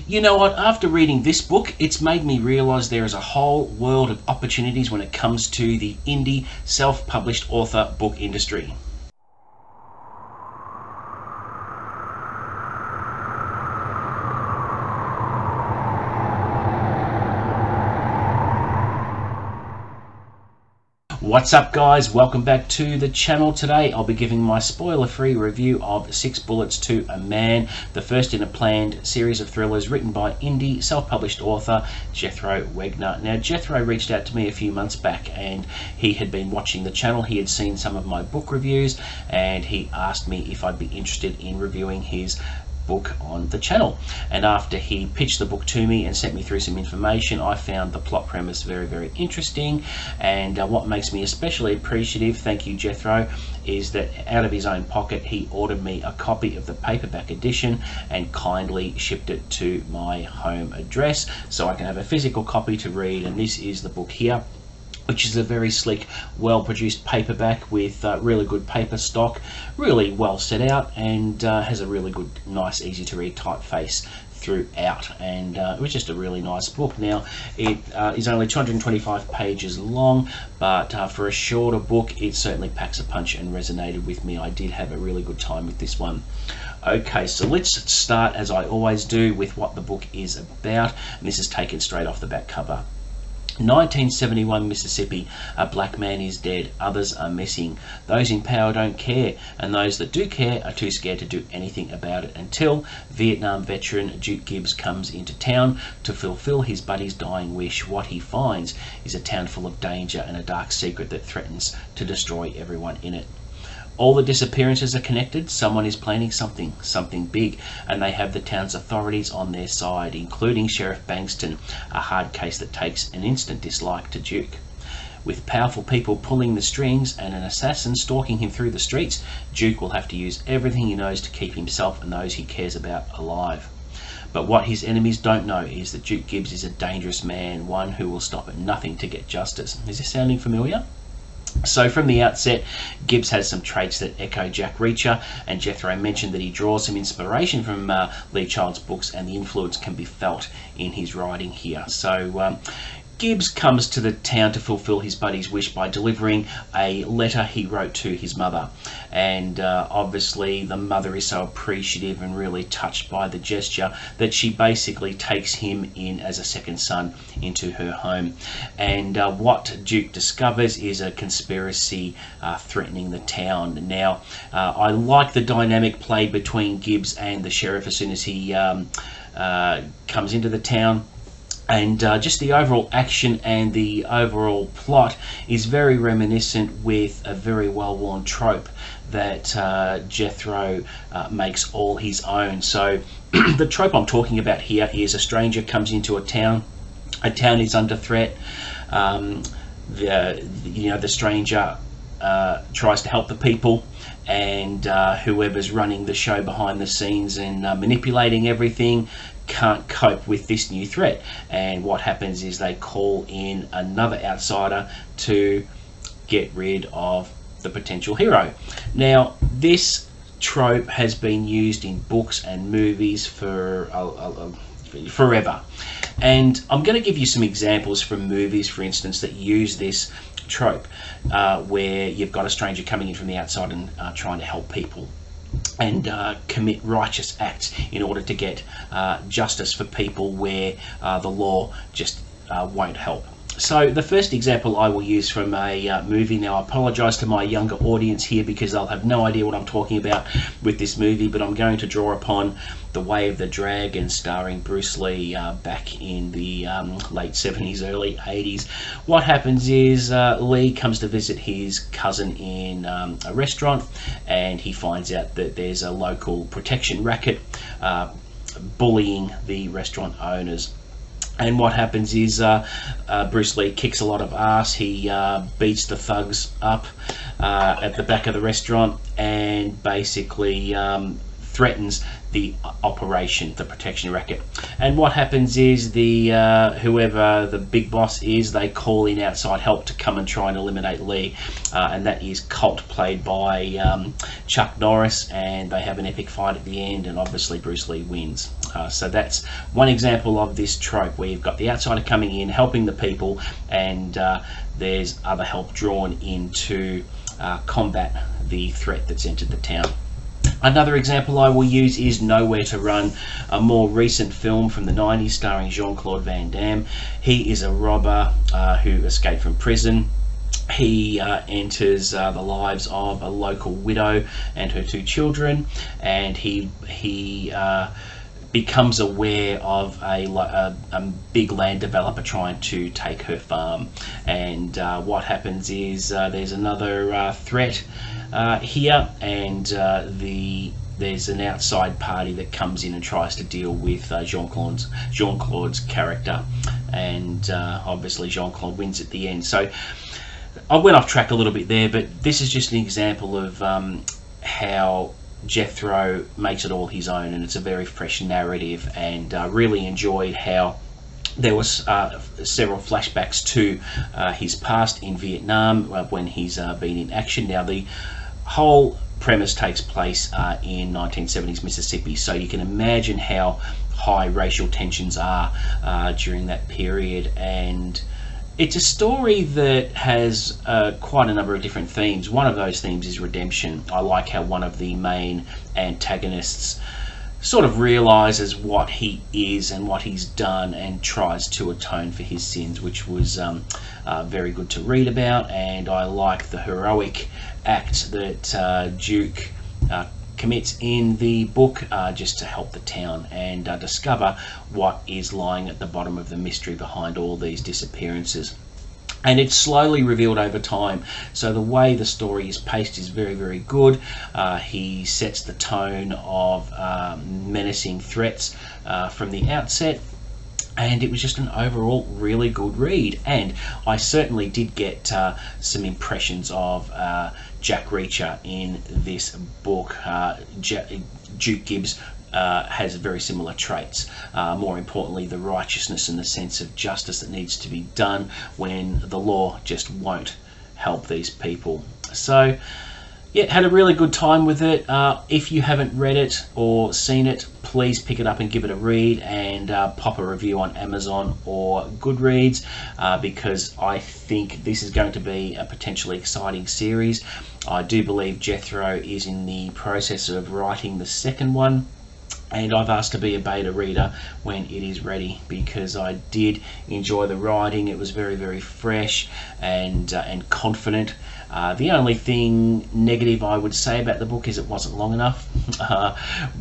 You know what, after reading this book, it's made me realise there is a whole world of opportunities when it comes to the indie self-published author book industry. What's up guys, welcome back to the channel. Today I'll be giving my spoiler-free review of 6 Bullets to a Man, the first in a planned series of thrillers written by indie self-published author Jethro Wegener. Now Jethro reached out to me a few months back and he had been watching the channel. He had seen some of my book reviews and he asked me if I'd be interested in reviewing his book on the channel. And after he pitched the book to me and sent me through some information, I found the plot premise very interesting. And what makes me especially appreciative, thank you Jethro, is that out of his own pocket he ordered me a copy of the paperback edition and kindly shipped it to my home address so I can have a physical copy to read. And this is the book here, which is a very sleek, well-produced paperback with really good paper stock, really well set out, and has a really good, nice, easy-to-read typeface throughout. And it was just a really nice book. Now, it is only 225 pages long, but for a shorter book, it certainly packs a punch and resonated with me. I did have a really good time with this one. Okay, so let's start, as I always do, with what the book is about. And this is taken straight off the back cover. 1971 Mississippi, a black man is dead, others are missing. Those in power don't care, and those that do care are too scared to do anything about it until Vietnam veteran Duke Gibbs comes into town to fulfill his buddy's dying wish. What he finds is a town full of danger and a dark secret that threatens to destroy everyone in it. All the disappearances are connected. Someone is planning something big, and they have the town's authorities on their side, including Sheriff Bankston, a hard case that takes an instant dislike to Duke. With powerful people pulling the strings and an assassin stalking him through the streets, Duke will have to use everything he knows to keep himself and those he cares about alive. But what his enemies don't know is that Duke Gibbs is a dangerous man, one who will stop at nothing to get justice. Is this sounding familiar? So from the outset, Gibbs has some traits that echo Jack Reacher, and Jethro mentioned that he draws some inspiration from Lee Child's books, and the influence can be felt in his writing here. So Gibbs comes to the town to fulfill his buddy's wish by delivering a letter he wrote to his mother. And obviously the mother is so appreciative and really touched by the gesture that she basically takes him in as a second son into her home. And what Duke discovers is a conspiracy threatening the town. Now, I like the dynamic played between Gibbs and the sheriff as soon as he comes into the town. And just the overall action and the overall plot is very reminiscent with a very well-worn trope that Jethro makes all his own. So the trope I'm talking about here is a stranger comes into a town is under threat. The stranger tries to help the people, and whoever's running the show behind the scenes and manipulating everything can't cope with this new threat, and what happens is they call in another outsider to get rid of the potential hero. Now, this trope has been used in books and movies for forever, and I'm going to give you some examples from movies, for instance, that use this trope, where you've got a stranger coming in from the outside and trying to help people and commit righteous acts in order to get justice for people where the law just won't help. So the first example I will use from a movie. Now I apologise to my younger audience here because they'll have no idea what I'm talking about with this movie, but I'm going to draw upon The Way of the Dragon, starring Bruce Lee back in the late 70s, early 80s. What happens is Lee comes to visit his cousin in a restaurant, and he finds out that there's a local protection racket bullying the restaurant owners. And what happens is Bruce Lee kicks a lot of ass. He beats the thugs up at the back of the restaurant and basically threatens the operation, the protection racket. And what happens is the whoever the big boss is, they call in outside help to come and try and eliminate Lee, and that is Colt, played by Chuck Norris, and they have an epic fight at the end, and obviously Bruce Lee wins. So that's one example of this trope, where you've got the outsider coming in, helping the people, and there's other help drawn in to combat the threat that's entered the town. Another example I will use is Nowhere to Run, a more recent film from the 90s starring Jean-Claude Van Damme. He is a robber who escaped from prison. He enters the lives of a local widow and her 2 children, and he becomes aware of a big land developer trying to take her farm. And what happens is there's another threat here, and there's an outside party that comes in and tries to deal with Jean-Claude's character, and obviously Jean-Claude wins at the end. So I went off track a little bit there, but this is just an example of how Jethro makes it all his own, and it's a very fresh narrative. And really enjoyed how there was several flashbacks to his past in Vietnam when he's been in action. Now, the whole premise takes place in 1970s Mississippi, so you can imagine how high racial tensions are during that period. And it's a story that has quite a number of different themes. One of those themes is redemption. I like how one of the main antagonists sort of realizes what he is and what he's done, and tries to atone for his sins, which was very good to read about. And I like the heroic act that Duke commits in the book just to help the town and discover what is lying at the bottom of the mystery behind all these disappearances. And it's slowly revealed over time, so the way the story is paced is very, very good. He sets the tone of menacing threats from the outset, and it was just an overall really good read. And I certainly did get some impressions of Jack Reacher in this book. Duke Gibbs has very similar traits. More importantly, the righteousness and the sense of justice that needs to be done when the law just won't help these people. So yeah, had a really good time with it. If you haven't read it or seen it, please pick it up and give it a read, and pop a review on Amazon or Goodreads, because I think this is going to be a potentially exciting series. I do believe Jethro is in the process of writing the second one, and I've asked to be a beta reader when it is ready, because I did enjoy the writing. It was very, very fresh and confident. The only thing negative I would say about the book is it wasn't long enough.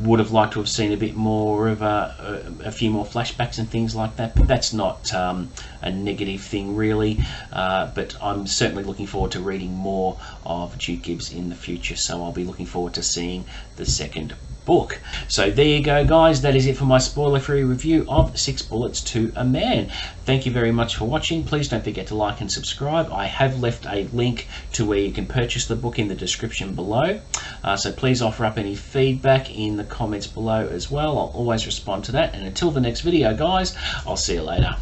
Would have liked to have seen a bit more of a few more flashbacks and things like that, but that's not a negative thing really. But I'm certainly looking forward to reading more of Duke Gibbs in the future, so I'll be looking forward to seeing the second book. So there you go, guys. That is it for my spoiler-free review of 6 Bullets to a Man. Thank you very much for watching. Please don't forget to like and subscribe. I have left a link to where you can purchase the book in the description below, so please offer up any feedback in the comments below as well. I'll always respond to that. And until the next video, guys, I'll see you later.